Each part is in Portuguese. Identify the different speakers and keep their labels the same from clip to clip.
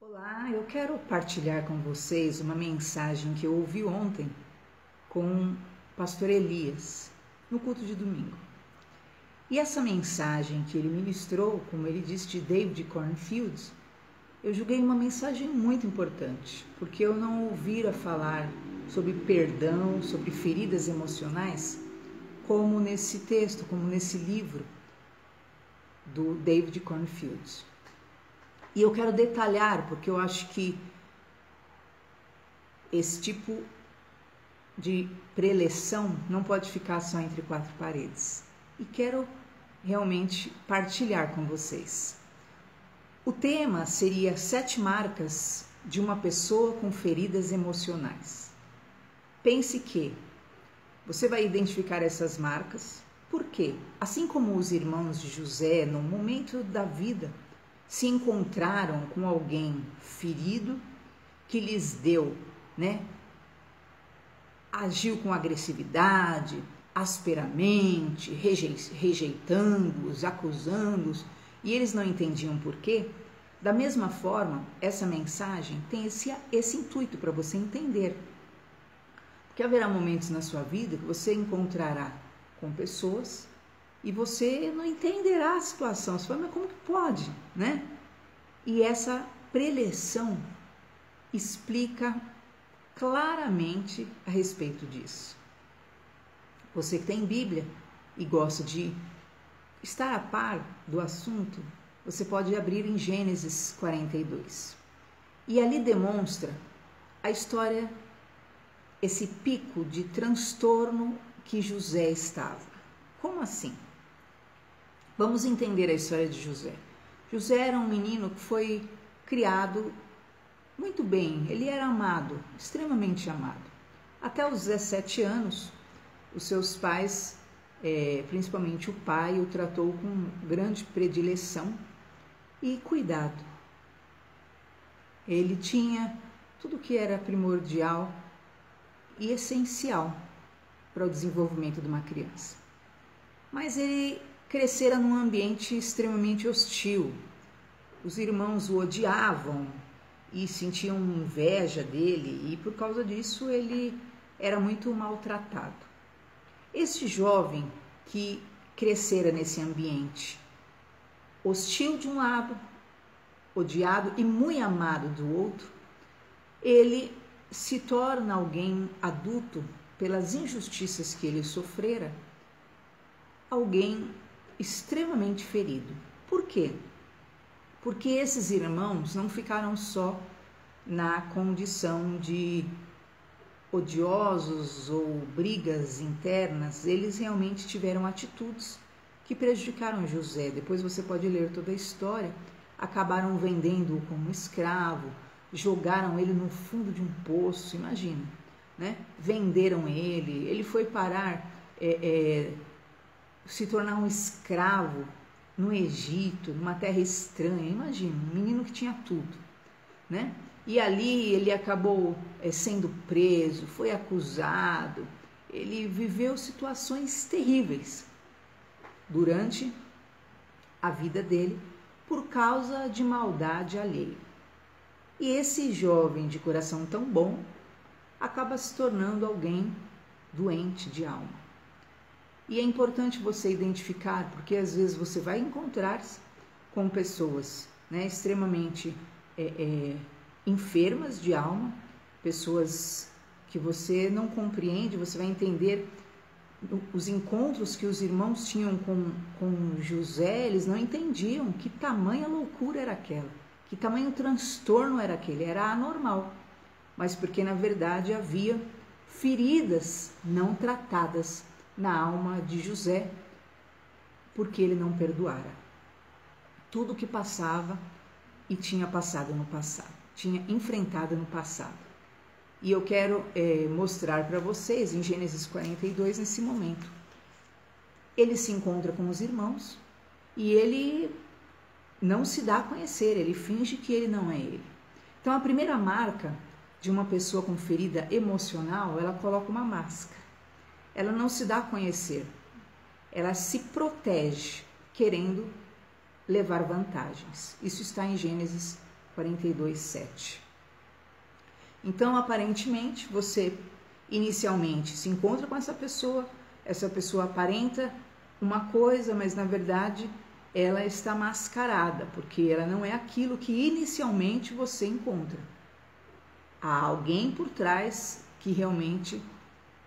Speaker 1: Olá, eu quero partilhar com vocês uma mensagem que eu ouvi ontem com o pastor Elias, no culto de domingo. E essa mensagem que ele ministrou, como ele disse, de David Cornfield, eu julguei uma mensagem muito importante, porque eu não ouvira falar sobre perdão, sobre feridas emocionais, como nesse texto, como nesse livro do David Cornfield. E eu quero detalhar, porque eu acho que esse tipo de preleção não pode ficar só entre quatro paredes. E quero realmente partilhar com vocês. O tema seria 7 marcas de uma pessoa com feridas emocionais. Pense que você vai identificar essas marcas, porque, assim como os irmãos de José, no momento da vida, se encontraram com alguém ferido que lhes deu, agiu com agressividade, asperamente, rejeitando-os, acusando-os, e eles não entendiam por quê. Da mesma forma, essa mensagem tem esse intuito para você entender. Porque haverá momentos na sua vida que você encontrará com pessoas e você não entenderá a situação. Você fala, mas como que pode, né? E essa preleção explica claramente a respeito disso. Você que tem Bíblia e gosta de estar a par do assunto, você pode abrir em Gênesis 42. E ali demonstra a história, esse pico de transtorno que José estava. Como assim? Vamos entender a história de José. José era um menino que foi criado muito bem, ele era amado, extremamente amado. Até os 17 anos, os seus pais, principalmente o pai, o tratou com grande predileção e cuidado. Ele tinha tudo que era primordial e essencial para o desenvolvimento de uma criança. Mas ele crescera num ambiente extremamente hostil. Os irmãos o odiavam e sentiam inveja dele, e por causa disso ele era muito maltratado. Este jovem que crescera nesse ambiente hostil de um lado, odiado e muito amado do outro, ele se torna alguém adulto pelas injustiças que ele sofrera, alguém extremamente ferido. Por quê? Porque esses irmãos não ficaram só na condição de odiosos ou brigas internas, eles realmente tiveram atitudes que prejudicaram José. Depois você pode ler toda a história. Acabaram vendendo-o como escravo, jogaram ele no fundo de um poço, imagina, né? Venderam ele foi parar, se tornar um escravo no Egito, numa terra estranha. Imagina, um menino que tinha tudo, né? E ali ele acabou sendo preso, foi acusado, ele viveu situações terríveis durante a vida dele por causa de maldade alheia. E esse jovem de coração tão bom acaba se tornando alguém doente de alma. E é importante você identificar, porque às vezes você vai encontrar-se com pessoas, extremamente enfermas de alma, pessoas que você não compreende. Você vai entender os encontros que os irmãos tinham com José, eles não entendiam que tamanha loucura era aquela, que tamanho transtorno era aquele, era anormal, mas porque na verdade havia feridas não tratadas na alma de José, porque ele não perdoara tudo que passava e tinha passado no passado, tinha enfrentado no passado. E eu quero mostrar para vocês em Gênesis 42, nesse momento. Ele se encontra com os irmãos e ele não se dá a conhecer, ele finge que ele não é ele. Então a primeira marca de uma pessoa com ferida emocional, ela coloca uma máscara. Ela não se dá a conhecer, ela se protege, querendo levar vantagens. Isso está em Gênesis 42:7. Então, aparentemente, você inicialmente se encontra com essa pessoa aparenta uma coisa, mas na verdade ela está mascarada, porque ela não é aquilo que inicialmente você encontra. Há alguém por trás que realmente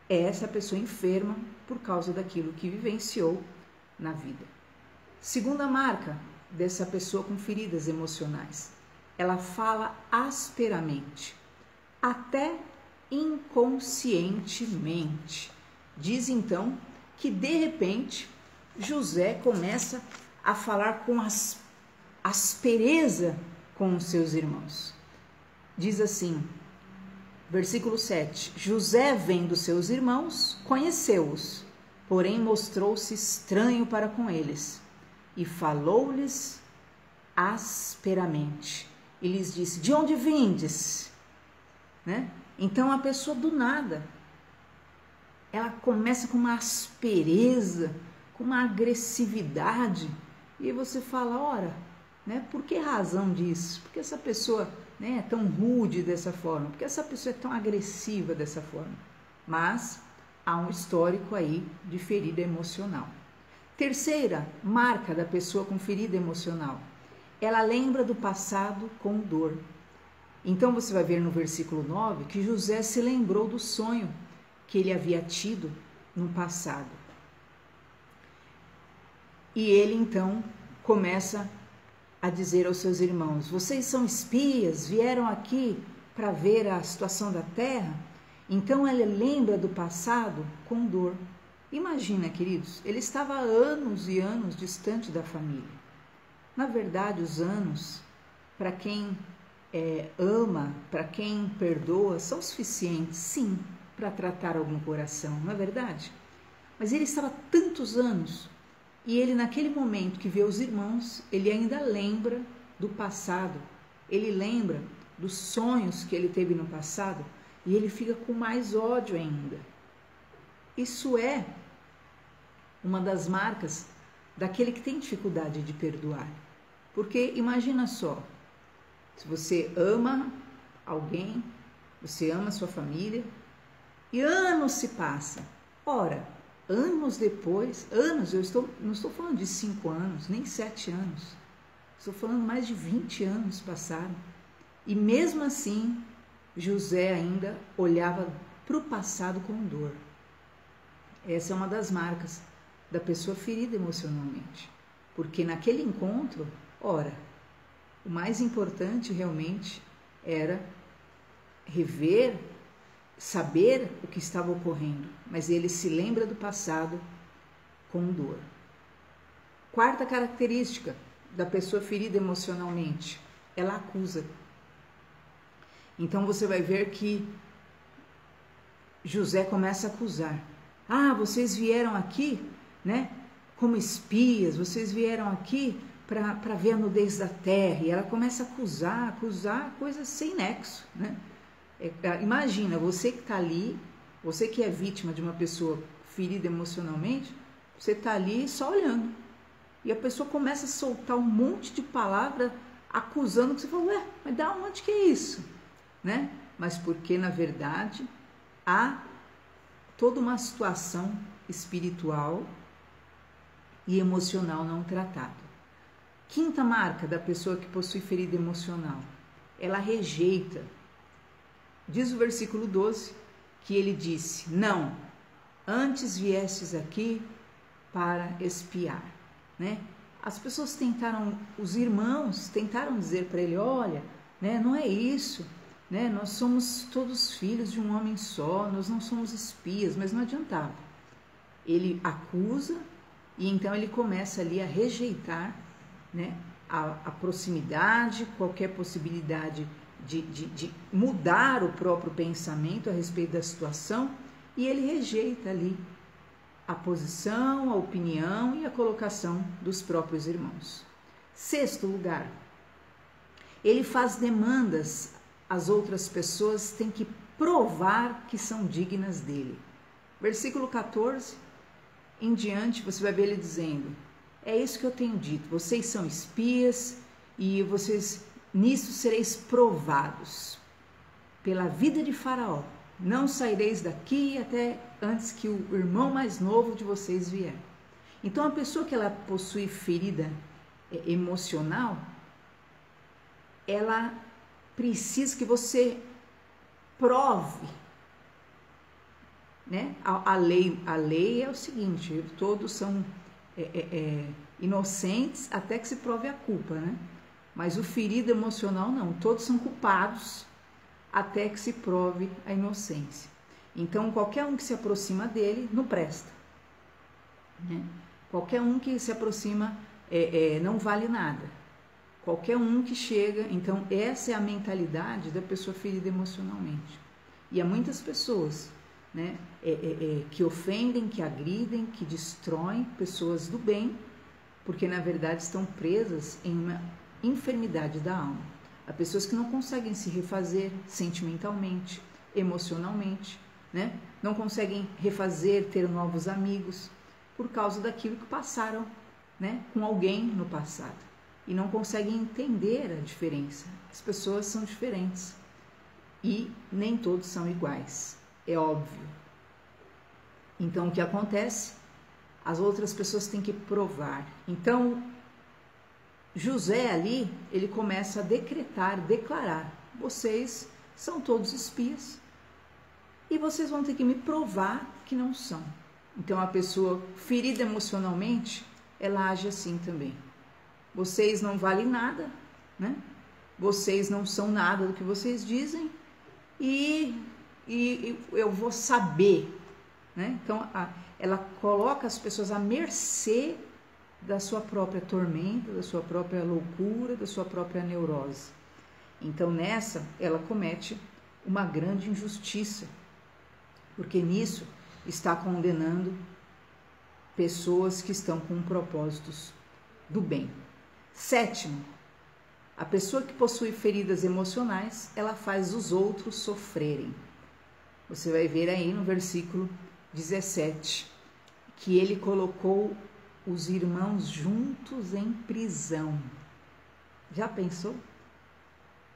Speaker 1: é essa pessoa enferma por causa daquilo que vivenciou na vida. Segunda marca dessa pessoa com feridas emocionais, ela fala asperamente, até inconscientemente. Diz então que de repente José começa a falar com aspereza com os seus irmãos. Diz assim, versículo 7, José, vendo seus irmãos, conheceu-os, porém mostrou-se estranho para com eles, e falou-lhes asperamente, e lhes disse, de onde vindes? Né? Então a pessoa do nada, ela começa com uma aspereza, com uma agressividade, e você fala, ora, né, por que razão disso? Por que essa pessoa, né, é tão rude dessa forma? Por que essa pessoa é tão agressiva dessa forma? Mas há um histórico aí de ferida emocional. Terceira marca da pessoa com ferida emocional, ela lembra do passado com dor. Então você vai ver no versículo 9 que José se lembrou do sonho que ele havia tido no passado. E ele então começa a dizer aos seus irmãos, vocês são espias, vieram aqui para ver a situação da terra? Então ele lembra do passado com dor. Imagina, queridos, ele estava há anos e anos distante da família. Na verdade, os anos, para quem ama, para quem perdoa, são suficientes, sim, para tratar algum coração, não é verdade? Mas ele estava há tantos anos, e ele naquele momento que vê os irmãos, ele ainda lembra do passado, ele lembra dos sonhos que ele teve no passado, e ele fica com mais ódio ainda. Isso é uma das marcas daquele que tem dificuldade de perdoar. Porque imagina só, se você ama alguém, você ama sua família, e anos se passam. Ora, anos depois, não estou falando de 5 anos, nem 7 anos, estou falando mais de 20 anos passaram. E mesmo assim, José ainda olhava para o passado com dor. Essa é uma das marcas da pessoa ferida emocionalmente. Porque naquele encontro, ora, o mais importante realmente era rever, saber o que estava ocorrendo, mas ele se lembra do passado com dor. Quarta característica da pessoa ferida emocionalmente, ela acusa. Então você vai ver que José começa a acusar. Ah, vocês vieram aqui, né, como espias, vocês vieram aqui para ver a nudez da terra. E ela começa a acusar coisas sem nexo, né? Imagina, você que está ali, você que é vítima de uma pessoa ferida emocionalmente, você está ali só olhando. E a pessoa começa a soltar um monte de palavras acusando, que você fala, ué, mas da onde que é isso? Né? Mas porque, na verdade, há toda uma situação espiritual e emocional não tratada. Quinta marca da pessoa que possui ferida emocional, ela rejeita. Diz o versículo 12 que ele disse, não, antes viestes aqui para espiar, né? As pessoas os irmãos tentaram dizer para ele, olha, né, não é isso, né? Nós somos todos filhos de um homem só, nós não somos espias, mas não adiantava. Ele acusa e então ele começa ali a rejeitar, né, a proximidade, qualquer possibilidade de mudar o próprio pensamento a respeito da situação, e ele rejeita ali a posição, a opinião e a colocação dos próprios irmãos. Sexto lugar, ele faz demandas, as outras pessoas têm que provar que são dignas dele. Versículo 14 em diante, você vai ver ele dizendo, é isso que eu tenho dito, vocês são espias e vocês nisso sereis provados pela vida de Faraó. Não saireis daqui até antes que o irmão mais novo de vocês vier. Então, a pessoa que ela possui ferida emocional, ela precisa que você prove, né? A lei é o seguinte: todos são inocentes até que se prove a culpa, né? Mas o ferido emocional não, todos são culpados até que se prove a inocência. Então, qualquer um que se aproxima dele não presta, né? Qualquer um que se aproxima não vale nada. Qualquer um que chega, então essa é a mentalidade da pessoa ferida emocionalmente. E há muitas pessoas, né, que ofendem, que agridem, que destroem pessoas do bem, porque na verdade estão presas em uma enfermidade da alma. Há pessoas que não conseguem se refazer sentimentalmente, emocionalmente, né? Não conseguem refazer, ter novos amigos, por causa daquilo que passaram, né, com alguém no passado. E não conseguem entender a diferença. As pessoas são diferentes e nem todos são iguais, é óbvio. Então, o que acontece? As outras pessoas têm que provar. Então, José ali, ele começa a declarar: vocês são todos espias e vocês vão ter que me provar que não são. Então, a pessoa ferida emocionalmente, ela age assim também. Vocês não valem nada, né? Vocês não são nada do que vocês dizem e eu vou saber, né? Então, ela coloca as pessoas à mercê da sua própria tormenta, da sua própria loucura, da sua própria neurose. Então, nessa, ela comete uma grande injustiça, porque nisso está condenando pessoas que estão com propósitos do bem. Sétimo, a pessoa que possui feridas emocionais, ela faz os outros sofrerem. Você vai ver aí no versículo 17, que ele colocou os irmãos juntos em prisão. Já pensou?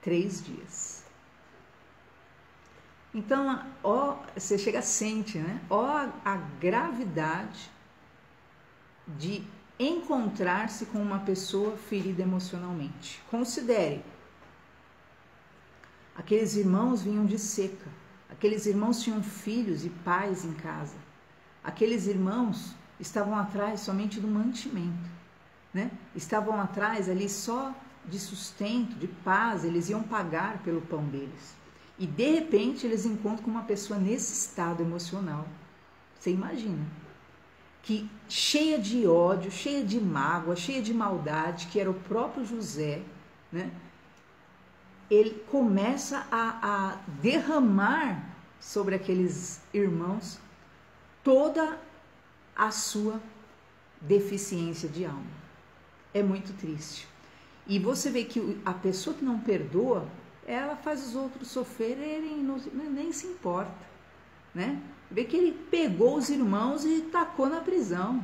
Speaker 1: 3 dias. Então, você chega, sente, né? A gravidade de encontrar-se com uma pessoa ferida emocionalmente. Considere, aqueles irmãos vinham de seca, aqueles irmãos tinham filhos e pais em casa, aqueles irmãos estavam atrás somente do mantimento, né? Estavam atrás ali só de sustento, de paz, eles iam pagar pelo pão deles. E de repente eles encontram com uma pessoa nesse estado emocional. Você imagina? Que cheia de ódio, cheia de mágoa, cheia de maldade, que era o próprio José, né? Ele começa a derramar sobre aqueles irmãos toda a sua deficiência de alma. É muito triste. E você vê que a pessoa que não perdoa, ela faz os outros sofrerem, nem se importa, né? Vê que ele pegou os irmãos e tacou na prisão.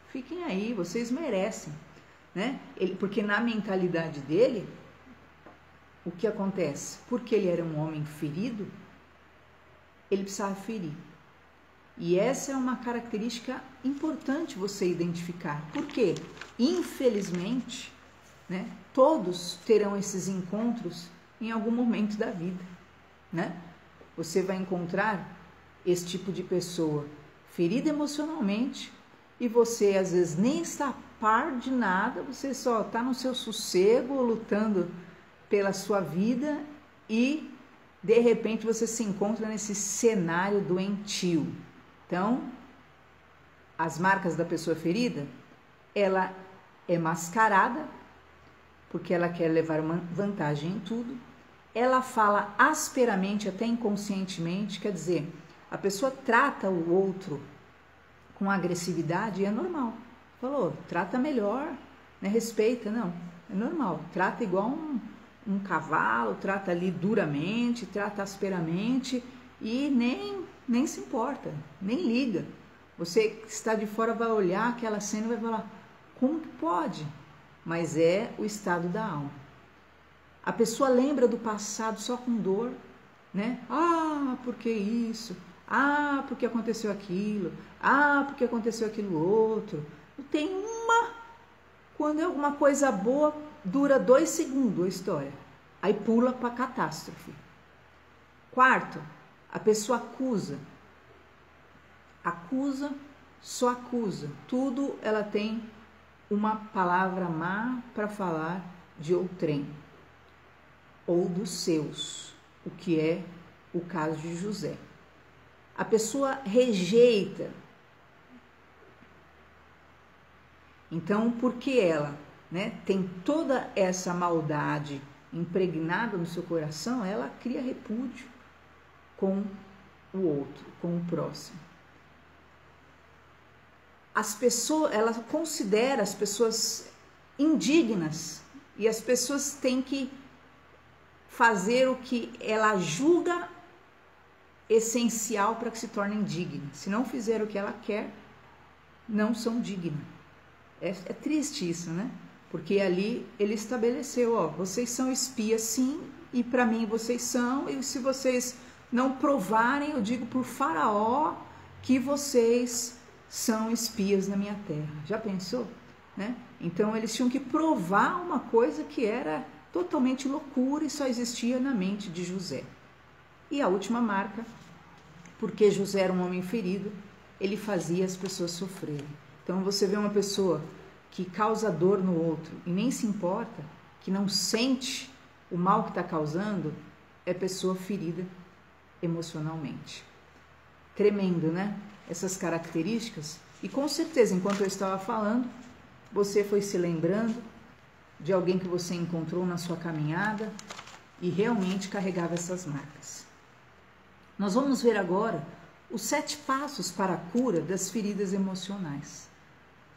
Speaker 1: Fiquem aí, vocês merecem, né? Porque na mentalidade dele, o que acontece? Porque ele era um homem ferido, ele precisava ferir. E essa é uma característica importante você identificar. Por quê? Infelizmente, né, todos terão esses encontros em algum momento da vida, né? Você vai encontrar esse tipo de pessoa ferida emocionalmente e você às vezes nem está a par de nada, você só está no seu sossego, lutando pela sua vida e de repente você se encontra nesse cenário doentio. Então, as marcas da pessoa ferida, ela é mascarada, porque ela quer levar uma vantagem em tudo. Ela fala asperamente, até inconscientemente, quer dizer, a pessoa trata o outro com agressividade e é normal. Falou, trata melhor, né? Respeita, não, é normal. Trata igual um cavalo, trata ali duramente, trata asperamente e nem se importa, nem liga. Você que está de fora vai olhar aquela cena e vai falar, como que pode? Mas é o estado da alma. A pessoa lembra do passado só com dor, né? Ah, por que isso? Ah, porque aconteceu aquilo? Ah, porque aconteceu aquilo outro? Tem quando é alguma coisa boa, dura 2 segundos a história. Aí pula para catástrofe. Quarto, a pessoa acusa. Acusa, só acusa. Tudo ela tem uma palavra má para falar de outrem ou dos seus, o que é o caso de José. A pessoa rejeita. Então, porque ela, né, tem toda essa maldade impregnada no seu coração, ela cria repúdio com o outro, com o próximo. As pessoas, ela considera as pessoas indignas e as pessoas têm que fazer o que ela julga essencial para que se tornem dignas. Se não fizer o que ela quer, não são dignas. É triste isso, né? Porque ali ele estabeleceu, ó, vocês são espias sim, e para mim vocês são, e se vocês não provarem, eu digo por Faraó que vocês são espias na minha terra. Já pensou? Né? Então eles tinham que provar uma coisa que era totalmente loucura e só existia na mente de José. E a última marca, porque José era um homem ferido, ele fazia as pessoas sofrerem. Então você vê uma pessoa que causa dor no outro e nem se importa, que não sente o mal que está causando, é pessoa ferida emocionalmente. Tremendo, né? Essas características. E com certeza, enquanto eu estava falando, você foi se lembrando de alguém que você encontrou na sua caminhada e realmente carregava essas marcas. Nós vamos ver agora os 7 passos para a cura das feridas emocionais.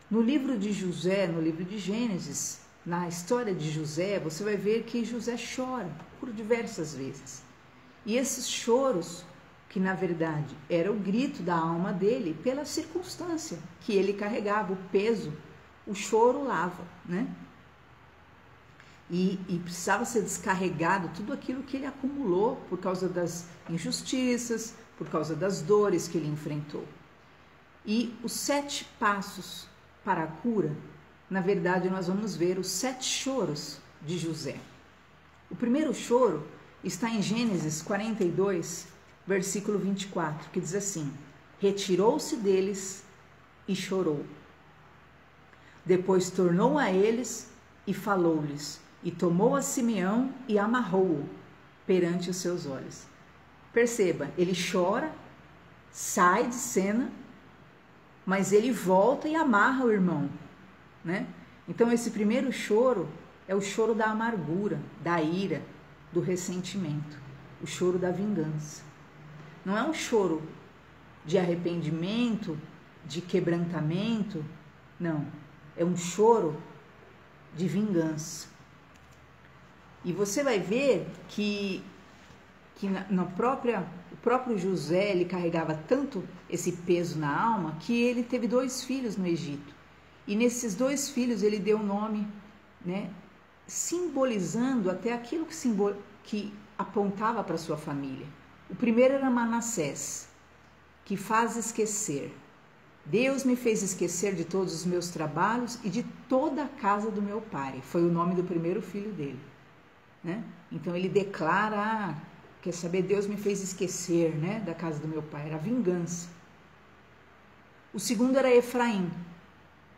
Speaker 1: No livro de José, no livro de Gênesis, na história de José, você vai ver que José chora por diversas vezes. E esses choros, que na verdade era o grito da alma dele pela circunstância que ele carregava, o peso, o choro lava, né? E precisava ser descarregado tudo aquilo que ele acumulou por causa das injustiças, por causa das dores que ele enfrentou. E os 7 passos para a cura, na verdade nós vamos ver os 7 choros de José. O primeiro choro está em Gênesis 42, versículo 24, que diz assim: retirou-se deles e chorou. Depois tornou a eles e falou-lhes, e tomou a Simeão e amarrou-o perante os seus olhos. Perceba, ele chora, sai de cena, mas ele volta e amarra o irmão, né? Então esse primeiro choro é o choro da amargura, da ira, do ressentimento, o choro da vingança. Não é um choro de arrependimento, de quebrantamento, não. É um choro de vingança. E você vai ver que o próprio José, ele carregava tanto esse peso na alma que ele teve 2 filhos no Egito. E nesses 2 filhos ele deu um nome, né, simbolizando até aquilo que apontava para sua família. O primeiro era Manassés, que faz esquecer. Deus me fez esquecer de todos os meus trabalhos e de toda a casa do meu pai. Foi o nome do primeiro filho dele, né? Então ele declara, quer saber, Deus me fez esquecer, né, da casa do meu pai. Era vingança. O segundo era Efraim,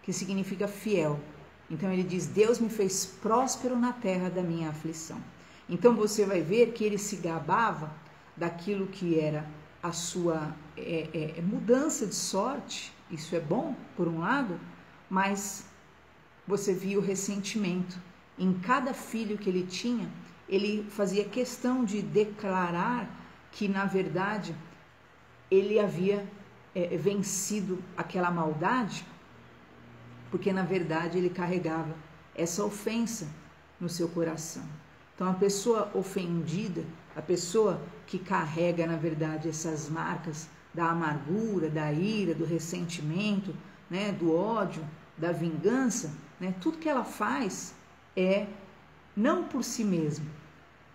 Speaker 1: que significa fiel. Então ele diz, Deus me fez próspero na terra da minha aflição. Então você vai ver que ele se gabava daquilo que era a sua mudança de sorte. Isso é bom, por um lado, mas você via o ressentimento. Em cada filho que ele tinha, ele fazia questão de declarar que, na verdade, ele havia vencido aquela maldade, porque, na verdade, ele carregava essa ofensa no seu coração. Então, a pessoa ofendida, a pessoa que carrega, na verdade, essas marcas da amargura, da ira, do ressentimento, né, do ódio, da vingança, né, tudo que ela faz é não por si mesma,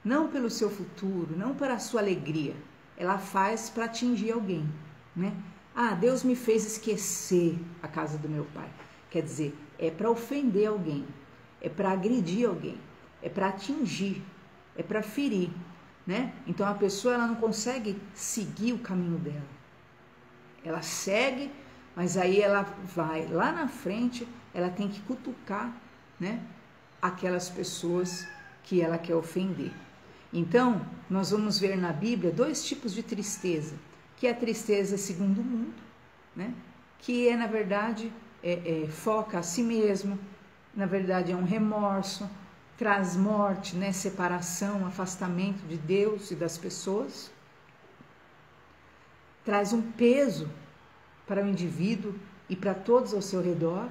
Speaker 1: não pelo seu futuro, não para a sua alegria. Ela faz para atingir alguém, né? Ah, Deus me fez esquecer a casa do meu pai. Quer dizer, é para ofender alguém, é para agredir alguém, é para atingir, é para ferir, né? Então a pessoa ela não consegue seguir o caminho dela. Ela segue, mas aí ela vai lá na frente, ela tem que cutucar, né, aquelas pessoas que ela quer ofender. Então, nós vamos ver na Bíblia 2 tipos de tristeza, que é a tristeza segundo o mundo, né, que é, na verdade, foca a si mesmo, na verdade é um remorso, traz morte, né, separação, afastamento de Deus e das pessoas, traz um peso para o indivíduo e para todos ao seu redor,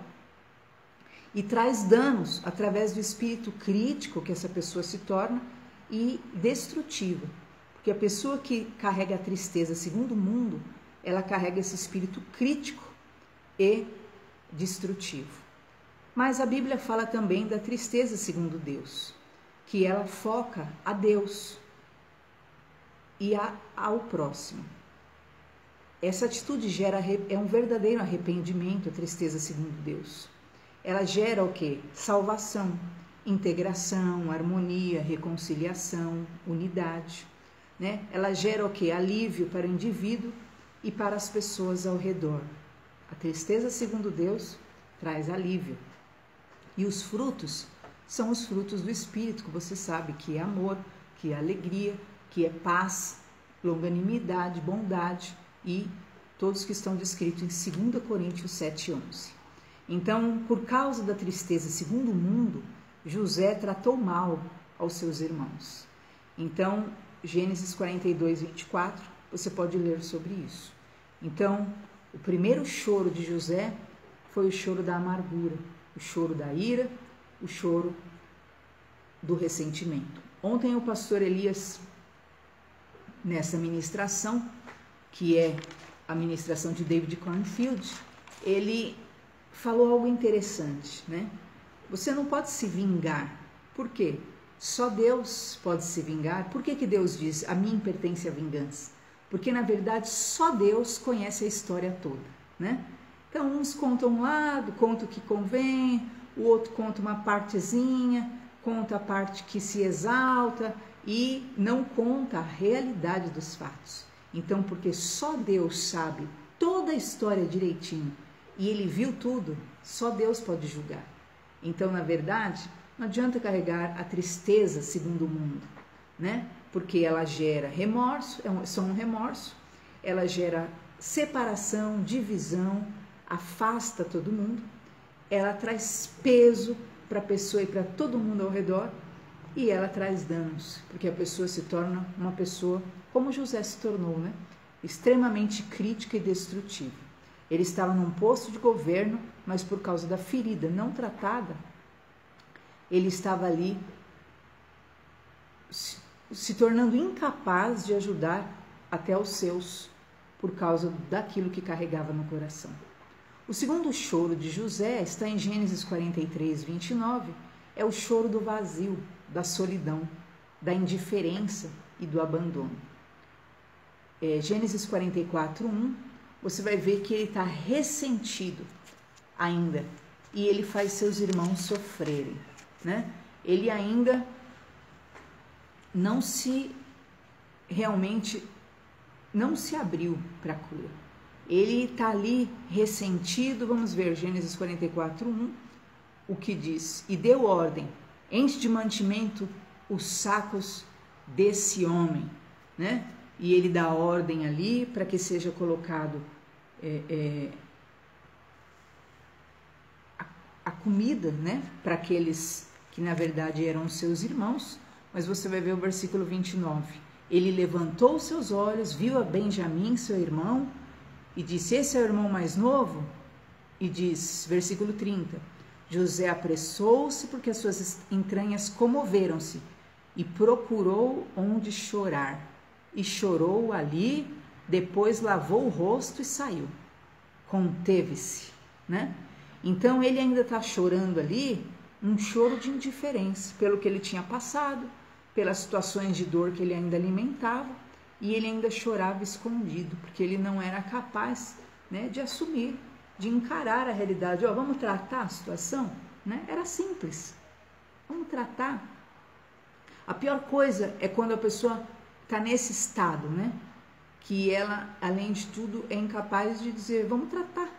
Speaker 1: e traz danos através do espírito crítico que essa pessoa se torna e destrutiva, porque a pessoa que carrega a tristeza segundo o mundo, ela carrega esse espírito crítico e destrutivo. Mas a Bíblia fala também da tristeza segundo Deus, que ela foca a Deus e ao próximo. Essa atitude é um verdadeiro arrependimento, a tristeza segundo Deus. Ela gera o quê? Salvação, integração, harmonia, reconciliação, unidade, né? Ela gera o quê? Alívio para o indivíduo e para as pessoas ao redor. A tristeza segundo Deus traz alívio. E os frutos são os frutos do Espírito, que você sabe que é amor, que é alegria, que é paz, longanimidade, bondade e todos que estão descritos em 2 Coríntios 7:11. Então, por causa da tristeza segundo o mundo, José tratou mal aos seus irmãos. Então, Gênesis 42:24, você pode ler sobre isso. Então, o primeiro choro de José foi o choro da amargura, o choro da ira, o choro do ressentimento. Ontem o pastor Elias, nessa ministração, que é a ministração de David Cornfield, ele falou algo interessante, né? Você não pode se vingar. Por quê? Só Deus pode se vingar. Por que Deus diz, a mim pertence a vingança? Porque, na verdade, só Deus conhece a história toda, né? Então, uns contam um lado, contam o que convém, o outro conta uma partezinha, conta a parte que se exalta e não conta a realidade dos fatos. Então, porque só Deus sabe toda a história direitinho e ele viu tudo, só Deus pode julgar. Então, na verdade, não adianta carregar a tristeza segundo o mundo, né? Porque ela gera remorso, é só um remorso, ela gera separação, divisão, afasta todo mundo, ela traz peso para a pessoa e para todo mundo ao redor e ela traz danos, porque a pessoa se torna uma pessoa, como José se tornou, né? Extremamente crítica e destrutiva. Ele estava num posto de governo, mas por causa da ferida não tratada, ele estava ali se tornando incapaz de ajudar até os seus, por causa daquilo que carregava no coração. O segundo choro de José está em Gênesis 43:29, é o choro do vazio, da solidão, da indiferença e do abandono. Gênesis 44:1, você vai ver que ele está ressentido ainda e ele faz seus irmãos sofrerem, né? Ele ainda realmente não se abriu para a cura. Ele está ali ressentido. Vamos ver Gênesis 44:1, o que diz: e deu ordem, enche de mantimento os sacos desse homem, né? E ele dá ordem ali para que seja colocado a comida, né? Para aqueles que na verdade eram seus irmãos. Mas você vai ver o versículo 29. Ele levantou seus olhos, viu a Benjamim, seu irmão, e disse: esse é o irmão mais novo? E diz, versículo 30, José apressou-se porque as suas entranhas comoveram-se e procurou onde chorar. E chorou ali, depois lavou o rosto e saiu. Conteve-se, né? Então ele ainda está chorando ali, um choro de indiferença pelo que ele tinha passado, pelas situações de dor que ele ainda alimentava, e ele ainda chorava escondido, porque ele não era capaz, né, de assumir, de encarar a realidade. Vamos tratar a situação? Né? Era simples. Vamos tratar. A pior coisa é quando a pessoa está nesse estado, né? Que ela, além de tudo, é incapaz de dizer, vamos tratar,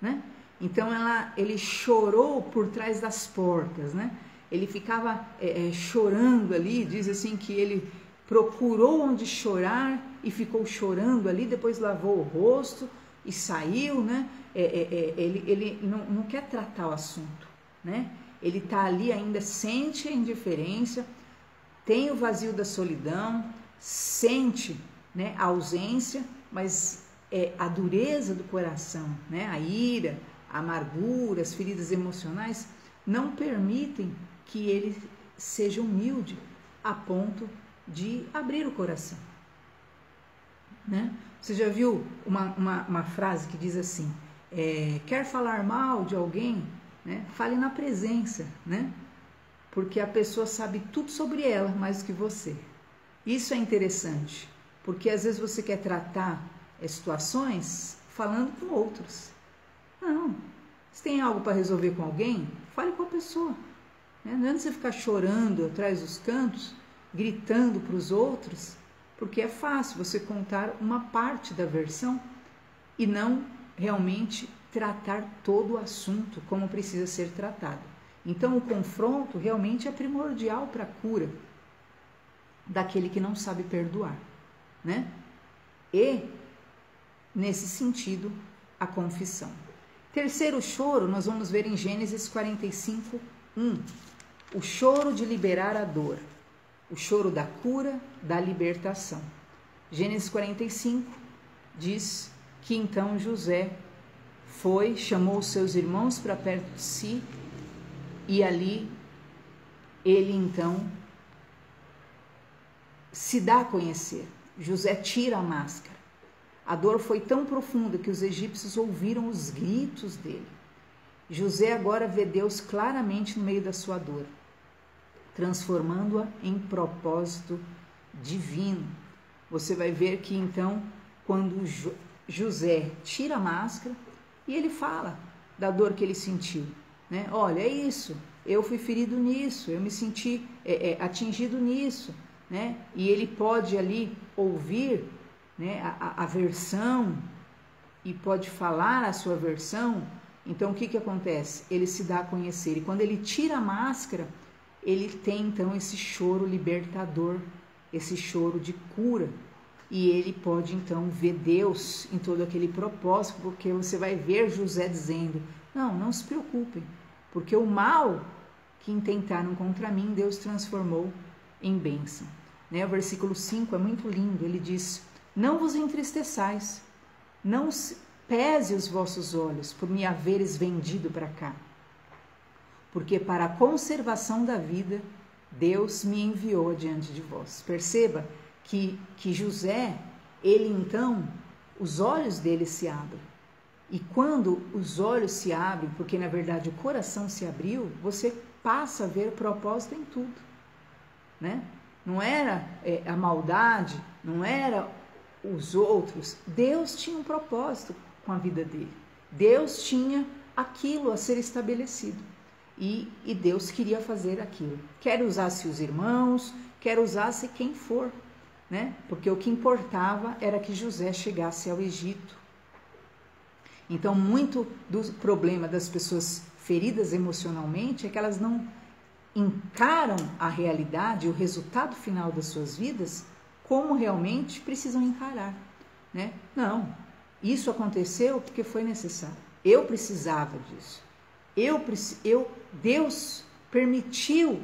Speaker 1: né? Então ele chorou por trás das portas, né? Ele ficava chorando ali, diz assim que ele procurou onde chorar e ficou chorando ali, depois lavou o rosto e saiu, né? Ele não quer tratar o assunto, né? Ele está ali ainda, sente a indiferença, tem o vazio da solidão, sente, né, a ausência, mas a dureza do coração, né, a ira, a amargura, as feridas emocionais não permitem que ele seja humilde a ponto de abrir o coração, né? Você já viu uma frase que diz assim, quer falar mal de alguém, né, fale na presença, né? Porque a pessoa sabe tudo sobre ela mais do que você. Isso é interessante, porque às vezes você quer tratar situações falando com outros. Não, se tem algo para resolver com alguém, fale com a pessoa. Né? Não adianta você ficar chorando atrás dos cantos, gritando para os outros, porque é fácil você contar uma parte da versão e não realmente tratar todo o assunto como precisa ser tratado. Então o confronto realmente é primordial para a cura daquele que não sabe perdoar, né? E, nesse sentido, a confissão. Terceiro choro, nós vamos ver em Gênesis 45, 1. O choro de liberar a dor. O choro da cura, da libertação. Gênesis 45 diz que então José foi, chamou os seus irmãos para perto de si e ali ele então se dá a conhecer. José tira a máscara. A dor foi tão profunda que os egípcios ouviram os gritos dele. José agora vê Deus claramente no meio da sua dor, transformando-a em propósito divino. Você vai ver que então, quando José tira a máscara e ele fala da dor que ele sentiu, né? Olha, é isso, eu fui ferido nisso, eu me senti atingido nisso, né? E ele pode ali ouvir, né, a versão e pode falar a sua versão. Então o que acontece? Ele se dá a conhecer, e quando ele tira a máscara, ele tem então esse choro libertador, esse choro de cura, e ele pode então ver Deus em todo aquele propósito, porque você vai ver José dizendo, não se preocupem, porque o mal que intentaram contra mim, Deus transformou em bênção. Né? O versículo 5 é muito lindo, ele diz, não vos entristeçais, não pese os vossos olhos por me haveres vendido para cá, porque para a conservação da vida, Deus me enviou adiante de vós. Perceba que José, ele então, os olhos dele se abrem. E quando os olhos se abrem, porque na verdade o coração se abriu, você passa a ver propósito em tudo, né? Não era a maldade, não era os outros. Deus tinha um propósito com a vida dele. Deus tinha aquilo a ser estabelecido. E Deus queria fazer aquilo. Quer usasse os irmãos, quer usasse quem for, né? Porque o que importava era que José chegasse ao Egito. Então, muito do problema das pessoas feridas emocionalmente é que elas não encaram a realidade, o resultado final das suas vidas, como realmente precisam encarar, né? Não, isso aconteceu porque foi necessário. Eu precisava disso. Deus permitiu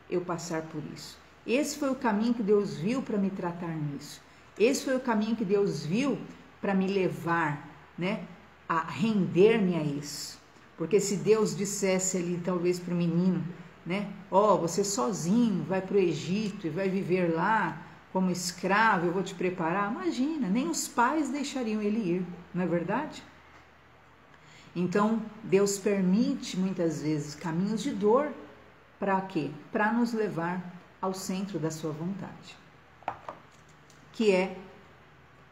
Speaker 1: eu passar por isso. Esse foi o caminho que Deus viu para me tratar nisso. Esse foi o caminho que Deus viu para me levar, né, a render-me a isso. Porque se Deus dissesse ali, talvez para o menino, né, você sozinho vai para o Egito e vai viver lá como escravo, eu vou te preparar. Imagina, nem os pais deixariam ele ir, não é verdade? Então, Deus permite muitas vezes caminhos de dor, para quê? Para nos levar ao centro da sua vontade, que é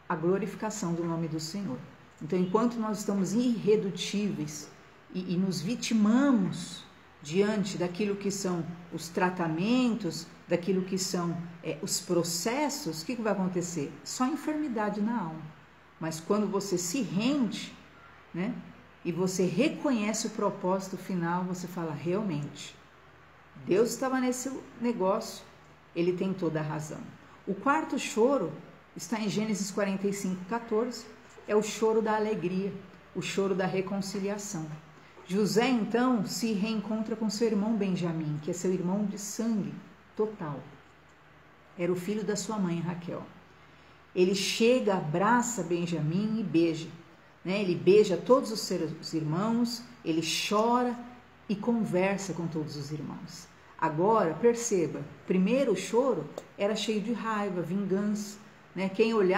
Speaker 1: a glorificação do nome do Senhor. Então, enquanto nós estamos irredutíveis e nos vitimamos diante daquilo que são os tratamentos, daquilo que são os processos, o que vai acontecer? Só enfermidade na alma. Mas quando você se rende, né, e você reconhece o propósito final, você fala, realmente, Deus estava nesse negócio, Ele tem toda a razão. O quarto choro está em Gênesis 45:14, é o choro da alegria, o choro da reconciliação. José, então, se reencontra com seu irmão Benjamim, que é seu irmão de sangue total. Era o filho da sua mãe, Raquel. Ele chega, abraça Benjamim e beija. Né? Ele beija todos os seus irmãos, ele chora e conversa com todos os irmãos. Agora, perceba, primeiro o choro era cheio de raiva, vingança. Né? Quem olhava